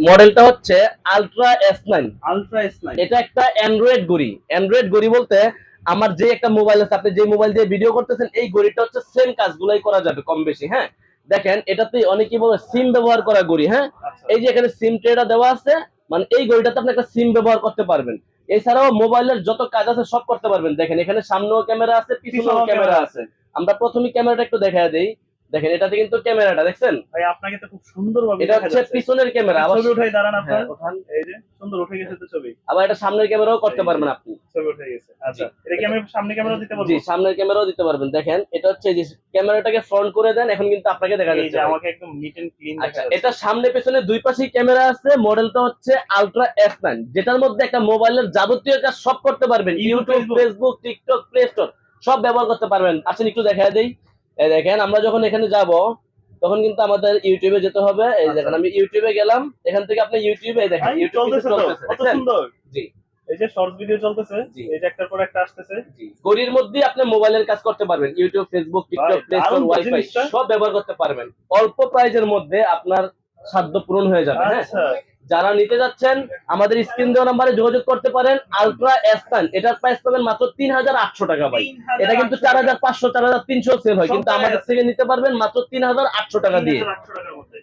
মডেলটা হচ্ছে ultra S9। Ultra S9। এটা একটা অ্যান্ড্রয়েড ঘড়ি। অ্যান্ড্রয়েড ঘড়ি বলতে আমার যে একটা মোবাইল আছে, আপনি যে মোবাইল দিয়ে ভিডিও করতেছেন, এই ঘড়িটা হচ্ছে সেম কাজগুলাই করা যাবে কম বেশি। হ্যাঁ, দেখেন এটাতে অনেকেই বলে সিম ব্যবহার করা ঘড়ি। হ্যাঁ, আচ্ছা এই যে এখানে সিম ট্রেটা দেওয়া আছে, মানে এই ঘড়িটাতে আপনি একটা সিম ব্যবহার করতে পারবেন। এছাড়াও মোবাইলের যত কাজ আছে সব করতে পারবেন। দেখেন এখানে সামনেও ক্যামেরা আছে, পিছনেও পিছনেও ক্যামেরা ক্যামেরা আছে। আছে। আমরা প্রথমে ক্যামেরাটা একটু দেখায় দেই। দেখেন এটাতে কিন্তু ক্যামেরাটা দেখছেন, ভাই আপনাকে তো খুব সুন্দরভাবে এটা দেখা হচ্ছে যাচ্ছে। পিছনের ক্যামেরা। একটা আবার ছবি উঠাই দাঁড়ান আপনার। হ্যাঁ ওঠান। এই যে সুন্দর উঠে গেছে তো ছবি। আবার এটা সামনের ক্যামেরাও করতে এই যে পারবেন আপনি। ছবি উঠে গেছে। জি, আচ্ছা এটা কি এটা আমি সামনে ক্যামেরা দিতে জি পারবো? সামনের ক্যামেরাও দিতে পারবেন। দেখেন এটা হচ্ছে যে ক্যামেরাটাকে ফ্রন্ট করে দেন, এখন কিন্তু আপনাকে দেখা এই যাচ্ছে যে ভাই। আমাকে একদম নিট এন্ড ক্লিন দেখা আচ্ছা, যাচ্ছে। এটা সামনে পেছনে দুই পাশেই ক্যামেরা আছে। মডেলটা হচ্ছে আলট্রা S9, যেটার মধ্যে একটা মোবাইলের যাবতীয় কাজ সব করতে পারবেন। YouTube, YouTube, Facebook. Facebook, TikTok, play store সব ব্যবহার করতে পারবেন। আসেন একটু দেখা দেই। এই দেখেন আমরা যখন এখানে যাব তখন কিন্তু আমাদের ইউটিউবে যেতে হবে। এই আচ্ছা দেখেন আমি ইউটিউবে গেলাম, এখান থেকে আপনি ইউটিউবে এই দেখেন ভাই ইউটিউব কিন্তু চলতেছে তো চলতেছে, কত দেখছেন? সুন্দর। জি এই যে শর্টস ভিডিও চলতেছে। জি এই যে একটার পর একটা আসতেছে। জি, ঘড়ির মধ্যেই আপনি মোবাইলের কাজ করতে পারবেন। ইউটিউব, ফেসবুক, ভাই টিকটক, প্লে স্টোর, দারুণ তো ওয়াইফাই জিনিসটা। সব ব্যবহার করতে পারবেন অল্প প্রাইজের মধ্যে। আপনার সাধ্য পূরণ হয়ে যাবে। হ্যাঁ, আচ্ছা যারা নিতে যাচ্ছেন আমাদের স্ক্রিন দেওয়া নাম্বারে যোগাযোগ করতে পারেন। আলট্রা S9 এটার প্রাইস পাবেন মাত্র 3800 টাকা ভাই। এটা কিন্তু ৩,৮০০ টাকা 4500, 4300 সেল হয়, সব কিন্তু জায়গায় আমাদের আছে। থেকে নিতে পারবেন মাত্র 3800 টাকা দিয়ে। ৩,৮০০ টাকার মধ্যে।